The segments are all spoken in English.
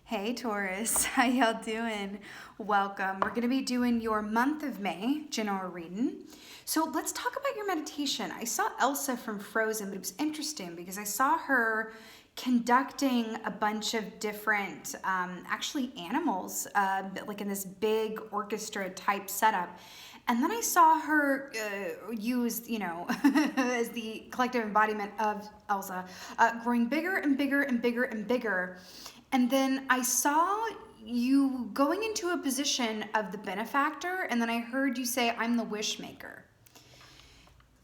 Hey Taurus, how y'all doing? Welcome. We're going to be doing your month of May general reading. So let's talk about your meditation. I saw Elsa from Frozen, but it was interesting because I saw her conducting a bunch of different, actually animals, like in this big orchestra type setup. And then I saw her used, as the collective embodiment of Elsa, growing bigger and bigger and bigger and bigger. And then I saw you going into a position of the benefactor, and then I heard you say, I'm the wish maker.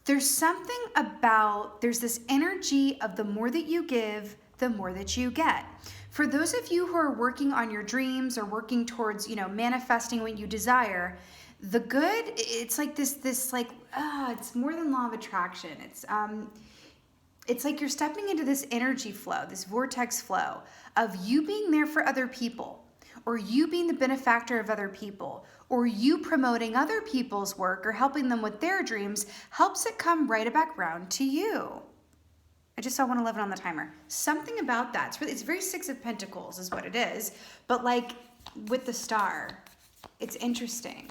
There's something about, there's this energy of the more that you give, the more that you get. For those of you who are working on your dreams or working towards, manifesting what you desire, the good, it's like it's more than law of attraction. It's like you're stepping into this energy flow, this vortex flow of you being there for other people, or you being the benefactor of other people, or you promoting other people's work or helping them with their dreams helps it come right back around to you. I just saw 111 on the timer. Something about that. It's very Six of Pentacles is what it is, but like with the star, it's interesting.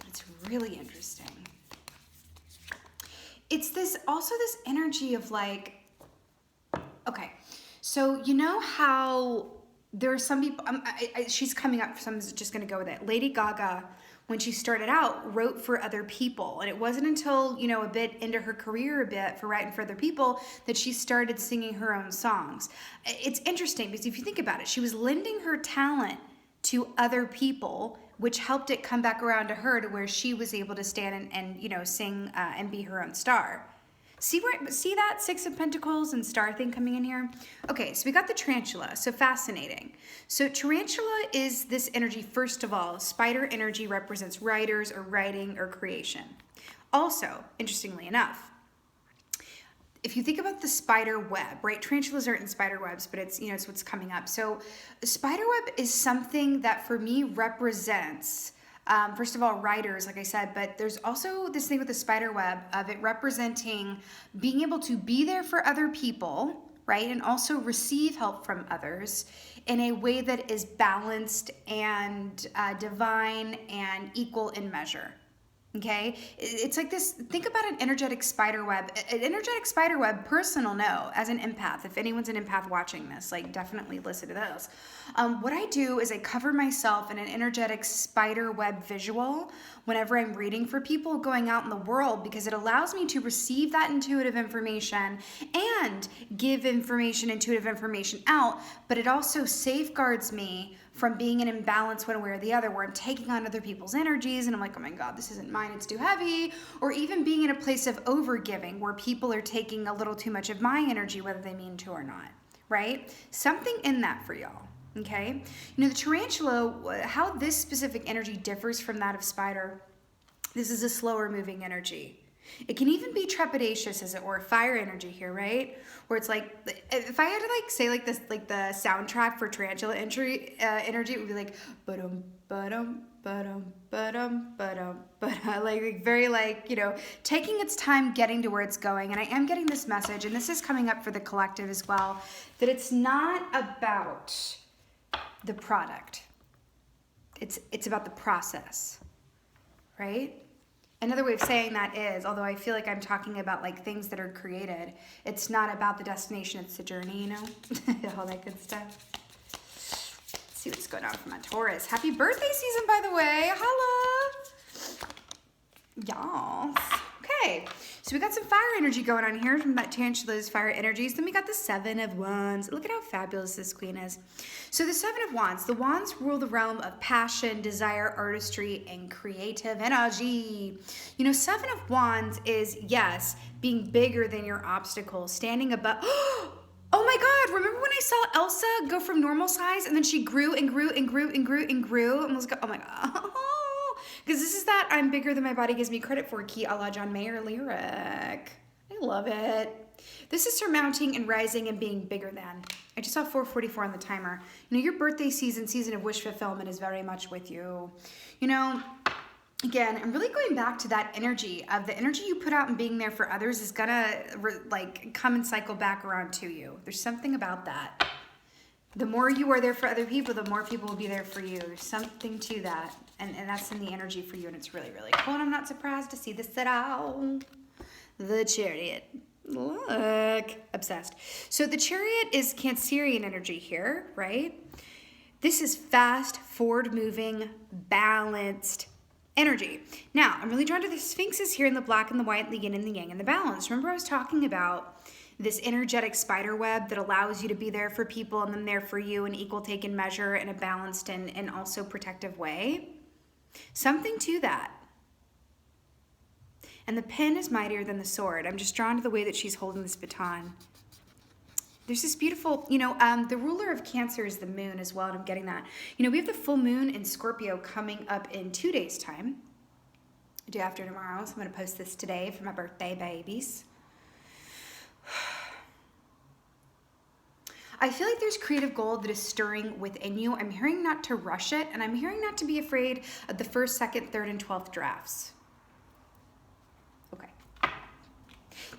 It's really interesting. It's this energy of like, okay, so you know how there are some people, she's coming up, so I'm just going to go with it. Lady Gaga, when she started out, wrote for other people. And it wasn't until, a bit into her career for writing for other people that she started singing her own songs. It's interesting because if you think about it, she was lending her talent to other people, which helped it come back around to her to where she was able to stand and sing and be her own star. See that Six of Pentacles and star thing coming in here? Okay, so we got the Tarantula, so fascinating. So Tarantula is this energy, first of all, spider energy represents writers or writing or creation. Also, interestingly enough, if you think about the spider web, right? Tarantulas aren't in spider webs, but it's what's coming up. So spider web is something that for me represents, first of all, writers, like I said, but there's also this thing with the spider web of it representing being able to be there for other people, right? And also receive help from others in a way that is balanced and divine and equal in measure. Okay, it's like this, think about an energetic spider web. An energetic spider web, personal no, as an empath, if anyone's an empath watching this, like definitely listen to those. What I do is I cover myself in an energetic spider web visual whenever I'm reading for people going out in the world, because it allows me to receive that intuitive information and give intuitive information out, but it also safeguards me from being in imbalance one way or the other, where I'm taking on other people's energies and I'm like, oh my God, this isn't mine, it's too heavy. Or even being in a place of overgiving where people are taking a little too much of my energy, whether they mean to or not, right? Something in that for y'all, okay? The tarantula, how this specific energy differs from that of spider, this is a slower moving energy. It can even be trepidatious, as it were, fire energy here, right? Where it's like, if I had to say like this, like the soundtrack for tarantula energy, it would be like, ba-dum, ba-dum, ba-dum, ba-dum, ba-dum, ba-dum, like very taking its time getting to where it's going. And I am getting this message, and this is coming up for the collective as well, that it's not about the product. It's about the process, right? Another way of saying that is, although I feel like I'm talking about like things that are created, it's not about the destination, it's the journey, all that good stuff. Let's see what's going on for my Taurus. Happy birthday season, by the way. Holla! Y'all. Okay, so we got some fire energy going on here from that Tarantula's fire energies. Then we got the Seven of Wands. Look at how fabulous this queen is. So the Seven of Wands, the wands rule the realm of passion, desire, artistry, and creative energy. Seven of Wands is, yes, being bigger than your obstacles, standing above. Oh my God, remember when I saw Elsa go from normal size and then she grew and grew and grew and grew and grew and was oh my God. Because this is that I'm bigger than my body gives me credit for key a la John Mayer lyric. I love it. This is surmounting and rising and being bigger than. I just saw 4:44 on the timer. Your birthday season of wish fulfillment is very much with you. Again, I'm really going back to that energy of the energy you put out and being there for others is gonna come and cycle back around to you. There's something about that. The more you are there for other people, the more people will be there for you. There's something to that. And that's in the energy for you, and it's really, really cool. And I'm not surprised to see this at all. The Chariot. Look. Obsessed. So the Chariot is Cancerian energy here, right? This is fast, forward-moving, balanced energy. Now, I'm really drawn to the Sphinxes here in the black and the white, the yin and the yang and the balance. Remember I was talking about this energetic spider web that allows you to be there for people and them there for you in equal take and measure in a balanced and also protective way? Something to that. And the pen is mightier than the sword. I'm just drawn to the way that she's holding this baton. There's this beautiful, the ruler of Cancer is the moon as well, and I'm getting that. We have the full moon in Scorpio coming up in 2 days' time. Day after tomorrow, so I'm going to post this today for my birthday babies. I feel like there's creative gold that is stirring within you. I'm hearing not to rush it, and I'm hearing not to be afraid of the 1st, 2nd, 3rd, and 12th drafts. Okay.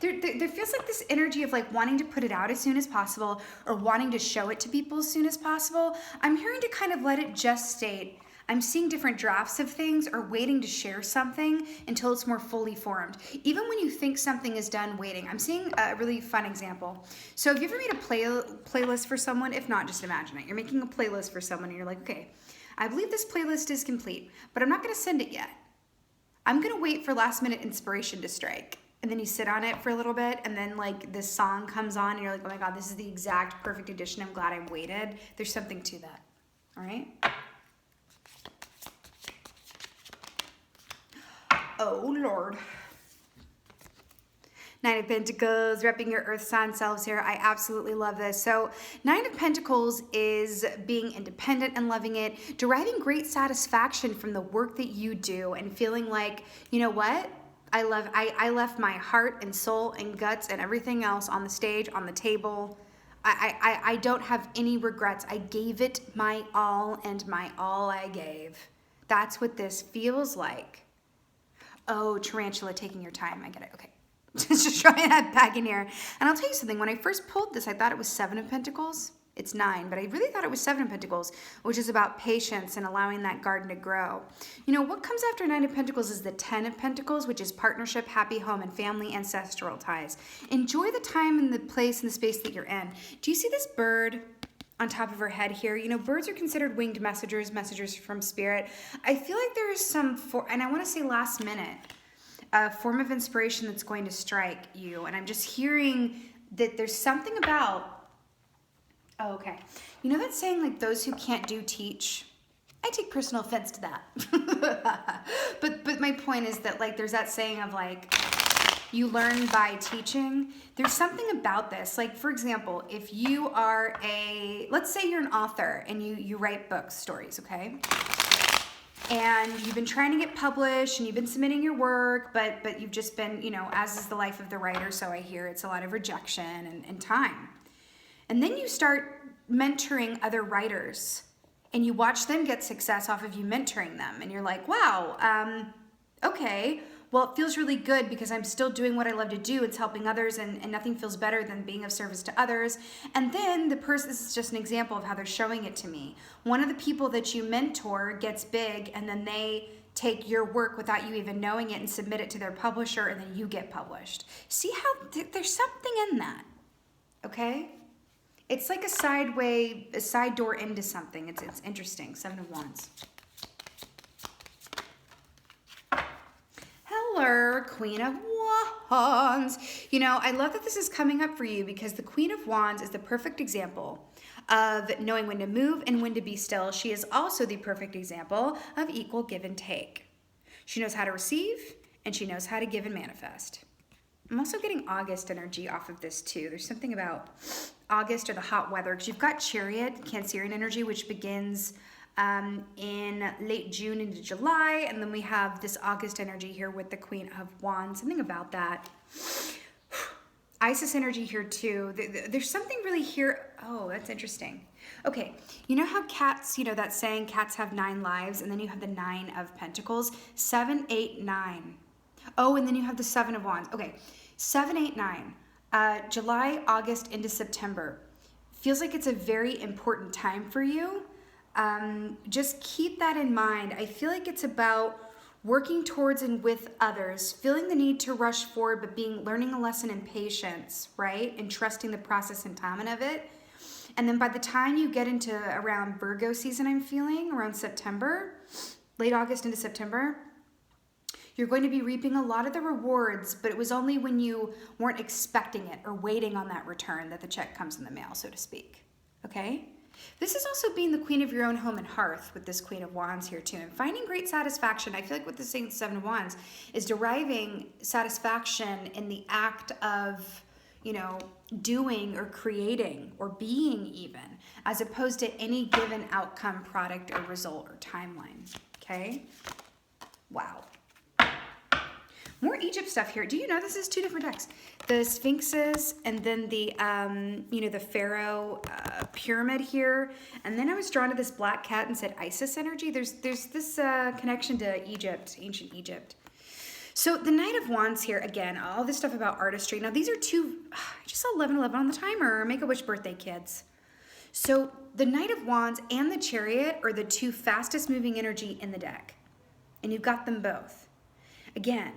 There feels like this energy of like wanting to put it out as soon as possible or wanting to show it to people as soon as possible. I'm hearing to kind of let it gestate. I'm seeing different drafts of things or waiting to share something until it's more fully formed. Even when you think something is done, waiting. I'm seeing a really fun example. So have you ever made a playlist for someone? If not, just imagine it. You're making a playlist for someone and you're like, okay, I believe this playlist is complete, but I'm not gonna send it yet. I'm gonna wait for last minute inspiration to strike. And then you sit on it for a little bit and then like this song comes on and you're like, oh my God, this is the exact perfect edition. I'm glad I waited. There's something to that, all right? Oh, Lord. 9 of Pentacles, repping your earth sign selves here. I absolutely love this. So 9 of Pentacles is being independent and loving it, deriving great satisfaction from the work that you do and feeling like, you know what? I left my heart and soul and guts and everything else on the stage, on the table. I don't have any regrets. I gave it my all, and my all I gave. That's what this feels like. Oh, Tarantula, taking your time. I get it. Okay. Just trying that back in here. And I'll tell you something. When I first pulled this, I thought it was 7 of Pentacles. It's 9, but I really thought it was 7 of Pentacles, which is about patience and allowing that garden to grow. What comes after 9 of Pentacles is the 10 of Pentacles, which is partnership, happy home, and family, ancestral ties. Enjoy the time and the place and the space that you're in. Do you see this bird on top of her head here? Birds are considered winged messengers from spirit. I feel like there is and I want to say last minute, a form of inspiration that's going to strike you. And I'm just hearing that there's something about, oh, okay. That saying, like, those who can't do teach? I take personal offense to that. but my point is that, like, there's that saying of, like, you learn by teaching. There's something about this. Like, for example, if you are let's say you're an author and you write books, stories, okay? And you've been trying to get published and you've been submitting your work, but you've just been, as is the life of the writer, so I hear it's a lot of rejection and time. And then you start mentoring other writers and you watch them get success off of you mentoring them. And you're like, wow, okay. Well, it feels really good because I'm still doing what I love to do. It's helping others, and nothing feels better than being of service to others. And then this is just an example of how they're showing it to me. One of the people that you mentor gets big, and then they take your work without you even knowing it and submit it to their publisher, and then you get published. See how there's something in that, okay? It's like a side door into something. It's interesting. 7 of Wands. Hello, Queen of Wands. I love that this is coming up for you because the Queen of Wands is the perfect example of knowing when to move and when to be still. She is also the perfect example of equal give and take. She knows how to receive and she knows how to give and manifest. I'm also getting August energy off of this too. There's something about August or the hot weather because you've got Chariot, Cancerian energy, which begins in late June into July, and then we have this August energy here with the Queen of Wands. Something about that. Isis energy here too. There's something really here. Oh, that's interesting. Okay, you know how cats, that saying, cats have 9 lives, and then you have the 9 of Pentacles, 7, 8, 9. Oh, and then you have the 7 of Wands. Okay, 7, 8, 9. July, August into September. feels like it's a very important time for you. Just keep that in mind. I feel like it's about working towards and with others, feeling the need to rush forward, but learning a lesson in patience, right? And trusting the process and timing of it. And then by the time you get into around Virgo season, I'm feeling around September, late August into September, you're going to be reaping a lot of the rewards, but it was only when you weren't expecting it or waiting on that return that the check comes in the mail, so to speak. Okay? This is also being the queen of your own home and hearth with this Queen of Wands here too. And finding great satisfaction. I feel like with the Seven of Wands is deriving satisfaction in the act of, you know, doing or creating or being even, as opposed to any given outcome, product, or result or timeline. Okay? Wow. More Egypt stuff here. Do you know this is two different decks? The Sphinxes and then the, you know, the Pharaoh pyramid here. And then I was drawn to this black cat and said Isis energy. There's this connection to Egypt, ancient Egypt. So the Knight of Wands here, again, all this stuff about artistry. Now these are two, I just saw 1111 on the timer. Make-A-Wish birthday kids. So the Knight of Wands and the Chariot are the two fastest moving energy in the deck. And you've got them both. Again,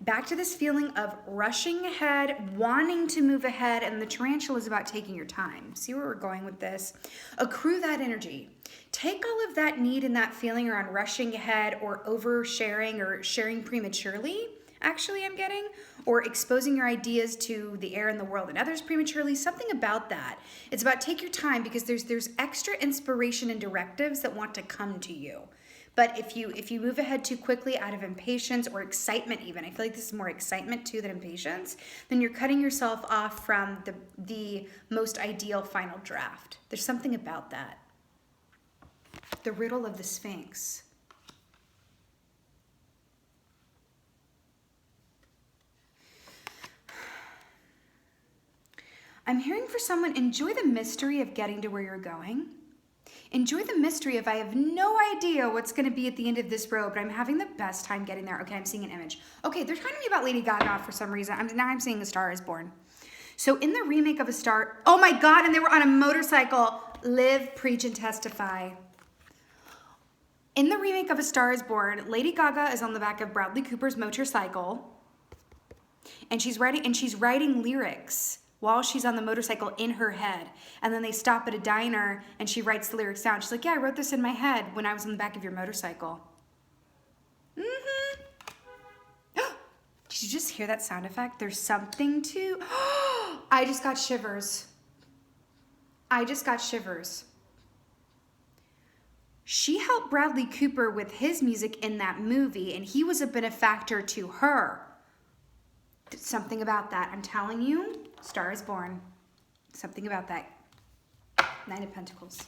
back to this feeling of rushing ahead, wanting to move ahead, and the Tarantula is about taking your time. See where we're going with this? Accrue that energy. Take all of that need and that feeling around rushing ahead or oversharing or sharing prematurely, actually I'm getting, or exposing your ideas to the air and the world and others prematurely, something about that. It's about take your time because there's extra inspiration and directives that want to come to you. But if you move ahead too quickly out of impatience or excitement even, I feel like this is more excitement too than impatience, then you're cutting yourself off from the most ideal final draft. There's something about that. The riddle of the Sphinx. I'm hearing for someone, enjoy the mystery of getting to where you're going. Enjoy the mystery of I have no idea what's going to be at the end of this road, but I'm having the best time getting there. Okay, I'm seeing an image. Okay, they're talking to me about Lady Gaga for some reason. Now I'm seeing A Star is Born. So in the remake of A Star, oh my God, and they were on a motorcycle. Live, preach, and testify. In the remake of A Star is Born, Lady Gaga is on the back of Bradley Cooper's motorcycle, and she's writing lyrics while she's on the motorcycle in her head. And then they stop at a diner and she writes the lyrics down. She's like, yeah, I wrote this in my head when I was on the back of your motorcycle. Mm-hmm. Did you just hear that sound effect? There's something to, I just got shivers. I just got shivers. She helped Bradley Cooper with his music in that movie and he was a benefactor to her. Something about that. I'm telling you, Star is Born. Something about that. Nine of Pentacles.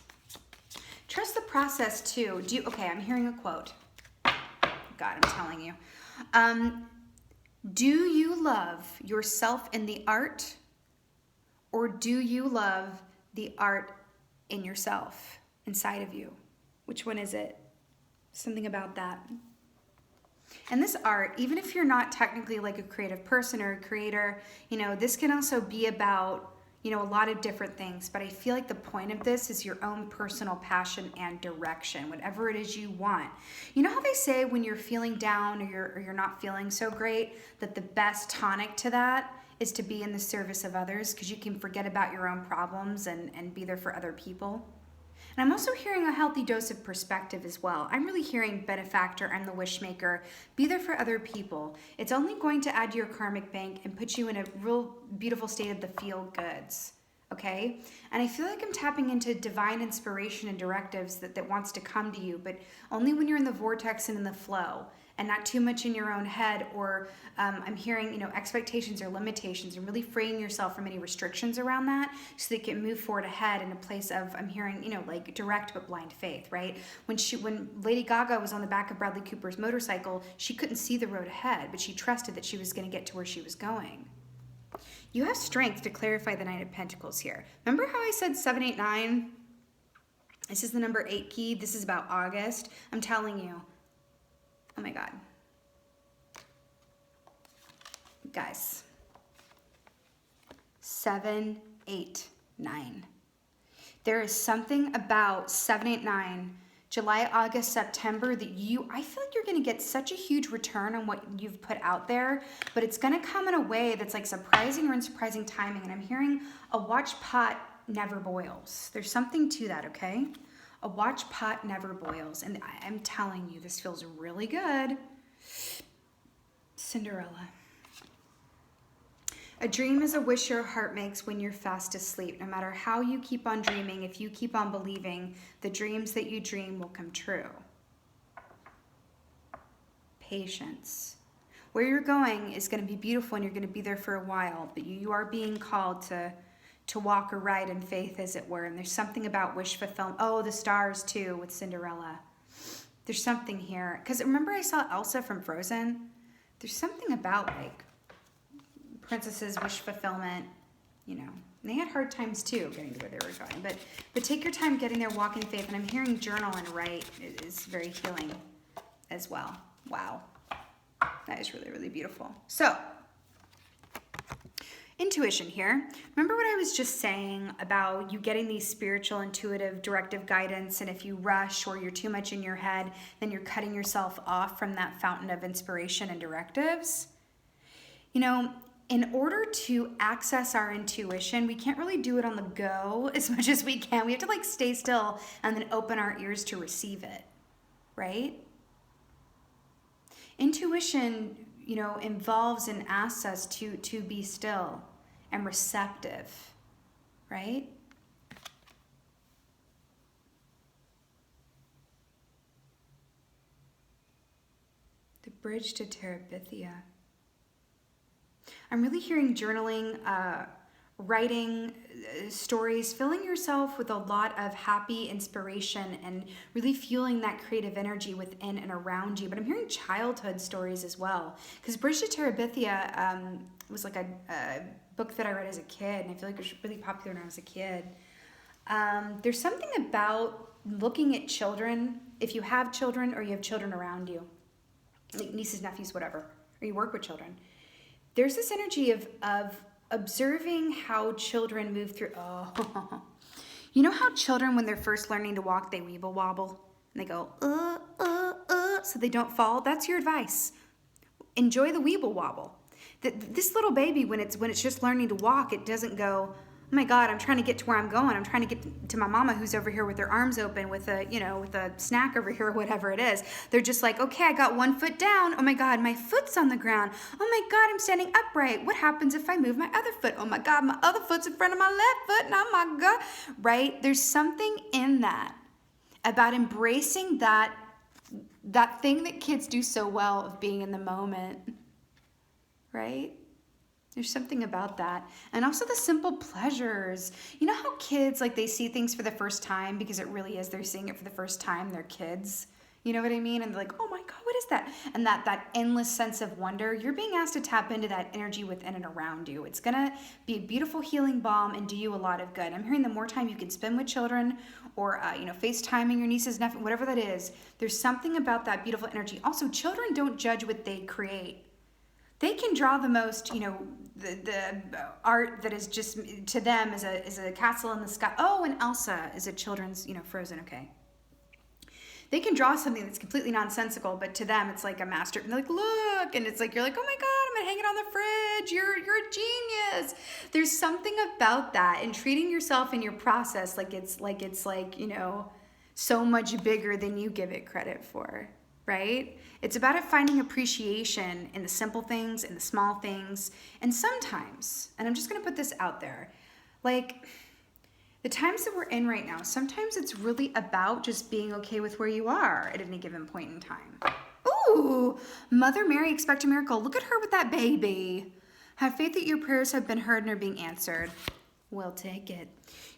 Trust the process too. Okay, I'm hearing a quote. God, I'm telling you. Do you love yourself in the art, or do you love the art in yourself, inside of you? Which one is it? Something about that. And this art, even if you're not technically like a creative person or a creator, you know, this can also be about, you know, a lot of different things. But I feel like the point of this is your own personal passion and direction, whatever it is you want. You know how they say when you're feeling down or you're not feeling so great, that the best tonic to that is to be in the service of others, because you can forget about your own problems and be there for other people. And I'm also hearing a healthy dose of perspective as well. I'm really hearing benefactor, I'm the wish maker, be there for other people. It's only going to add to your karmic bank and put you in a real beautiful state of the feel goods, okay? And I feel like I'm tapping into divine inspiration and directives that wants to come to you, but only when you're in the vortex and in the flow, and not too much in your own head, or I'm hearing, you know, expectations or limitations, and really freeing yourself from any restrictions around that so that you can move forward ahead in a place of, I'm hearing, you know, like direct but blind faith, right? When Lady Gaga was on the back of Bradley Cooper's motorcycle, she couldn't see the road ahead, but she trusted that she was going to get to where she was going. You have strength to clarify the Nine of Pentacles here. Remember how I said 789? This is the number 8 key. This is about August. I'm telling you. Oh my God. Guys. 7, 8, 9. There is something about 7, 8, 9, July, August, September that I feel like you're going to get such a huge return on what you've put out there, but it's going to come in a way that's like surprising or unsurprising timing. And I'm hearing a watch pot never boils. There's something to that, okay? A watch pot never boils. And I'm telling you, this feels really good. Cinderella. A dream is a wish your heart makes when you're fast asleep. No matter how you keep on dreaming, if you keep on believing, the dreams that you dream will come true. Patience. Where you're going is going to be beautiful and you're going to be there for a while, but you are being called to walk a ride in faith, as it were. And there's something about wish fulfillment. Oh, the stars too with Cinderella. There's something here. Because remember I saw Elsa from Frozen? There's something about like princesses' wish fulfillment, you know. And they had hard times too getting to where they were going. But take your time getting there, walk in faith. And I'm hearing journal and write is very healing as well. Wow. That is really, really beautiful. So, intuition here. Remember what I was just saying about you getting these spiritual, intuitive, directive guidance, and if you rush or you're too much in your head, then you're cutting yourself off from that fountain of inspiration and directives? You know, in order to access our intuition, we can't really do it on the go as much as we can. We have to like stay still and then open our ears to receive it, right? Intuition, you know, involves and asks us to be still and receptive, right? The bridge to Terabithia. I'm really hearing journaling, writing stories, filling yourself with a lot of happy inspiration and really fueling that creative energy within and around you. But I'm hearing childhood stories as well. Because Bridge to Terabithia was like a book that I read as a kid, and I feel like it was really popular when I was a kid. There's something about looking at children, if you have children or you have children around you, like nieces, nephews, whatever, or you work with children. There's this energy of observing how children move through. Oh, you know how children, when they're first learning to walk, they weeble wobble and they go, so they don't fall? That's your advice. Enjoy the weeble wobble. This little baby, when it's just learning to walk, it doesn't go, oh my God, I'm trying to get to where I'm going. I'm trying to get to my mama who's over here with her arms open with a snack over here or whatever it is. They're just like, okay, I got one foot down. Oh my God, my foot's on the ground. Oh my God, I'm standing upright. What happens if I move my other foot? Oh my God, my other foot's in front of my left foot. Oh my God, right? There's something in that about embracing that thing that kids do so well of being in the moment, right? There's something about that. And also the simple pleasures. You know how kids, like, they see things for the first time because it really is, they're seeing it for the first time, they're kids. You know what I mean? And they're like, oh my God, what is that? And that endless sense of wonder, you're being asked to tap into that energy within and around you. It's gonna be a beautiful healing balm and do you a lot of good. I'm hearing the more time you can spend with children or, FaceTiming your nieces, nephews, whatever that is, there's something about that beautiful energy. Also, children don't judge what they create. They can draw the most, the art that is just to them is a castle in the sky. Oh, and Elsa is a children's, Frozen. Okay. They can draw something that's completely nonsensical, but to them it's like a master. And they're like, look, and it's like you're like, oh my God, I'm gonna hang it on the fridge. You're a genius. There's something about that, and treating yourself in your process like it's so much bigger than you give it credit for. Right? It's about it finding appreciation in the simple things, in the small things, and sometimes, and I'm just going to put this out there, like the times that we're in right now, sometimes it's really about just being okay with where you are at any given point in time. Ooh, Mother Mary, expect a miracle. Look at her with that baby. Have faith that your prayers have been heard and are being answered. We'll take it.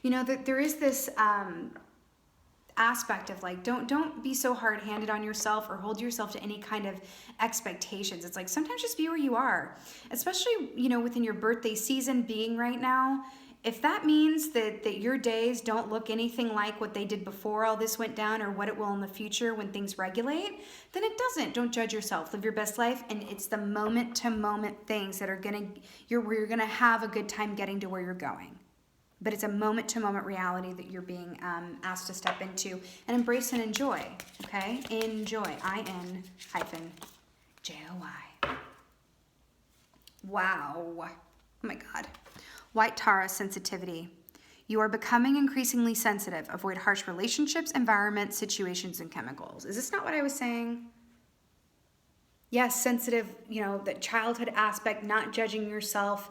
There is this aspect of like, don't be so hard-handed on yourself or hold yourself to any kind of expectations. It's like, sometimes just be where you are, especially, within your birthday season being right now. If that means that your days don't look anything like what they did before all this went down or what it will in the future when things regulate, then it doesn't. Don't judge yourself. Live your best life. And it's the moment to moment things that are where you're going to have a good time getting to where you're going. but it's a moment-to-moment reality that you're being asked to step into and embrace and enjoy, okay? Enjoy, IN-JOY. Wow. Oh my God. White Taurus sensitivity. You are becoming increasingly sensitive. Avoid harsh relationships, environments, situations, and chemicals. Is this not what I was saying? Yes, sensitive, you know, the childhood aspect, not judging yourself,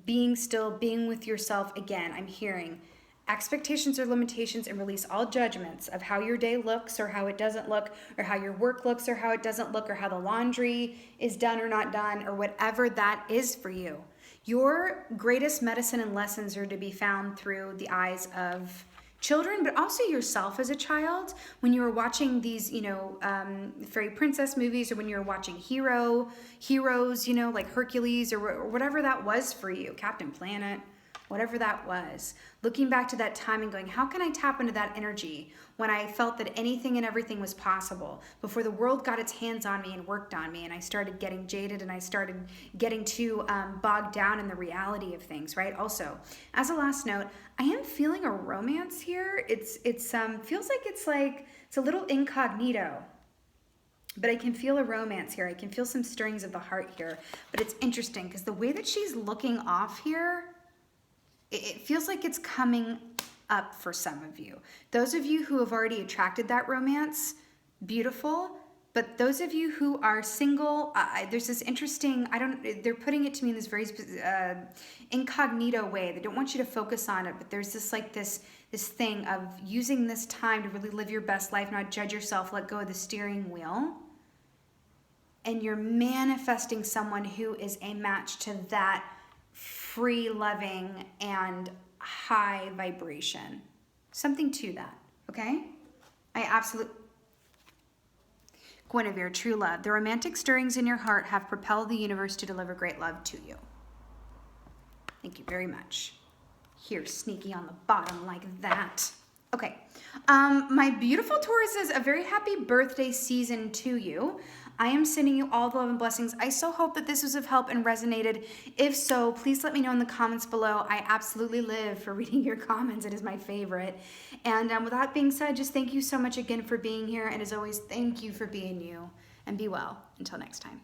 being still, being with yourself. Again, I'm hearing expectations or limitations, and release all judgments of how your day looks or how it doesn't look, or how your work looks or how it doesn't look, or how the laundry is done or not done, or whatever that is for you. Your greatest medicine and lessons are to be found through the eyes of children, but also yourself as a child. When you were watching these, you know, fairy princess movies, or when you were watching heroes, you know, like Hercules or whatever that was for you, Captain Planet, whatever that was. Looking back to that time and going, how can I tap into that energy when I felt that anything and everything was possible, before the world got its hands on me and worked on me, and I started getting jaded and I started getting too bogged down in the reality of things, right? Also, as a last note, I am feeling a romance here. It's feels like it's a little incognito, but I can feel a romance here. I can feel some stirrings of the heart here. But it's interesting because the way that she's looking off here, it feels like it's coming up for some of you. Those of you who have already attracted that romance, beautiful. But those of you who are single, there's this interesting, they're putting it to me in this very incognito way. They don't want you to focus on it, but there's this this thing of using this time to really live your best life, not judge yourself, let go of the steering wheel. And you're manifesting someone who is a match to that free, loving, and high vibration. Something to that, okay? Guinevere, true love. The romantic stirrings in your heart have propelled the universe to deliver great love to you. Thank you very much. Here, sneaky on the bottom like that. Okay, my beautiful Tauruses, a very happy birthday season to you. I am sending you all the love and blessings. I so hope that this was of help and resonated. If so, please let me know in the comments below. I absolutely live for reading your comments. It is my favorite. And with that being said, just thank you so much again for being here. And as always, thank you for being you. And be well. Until next time.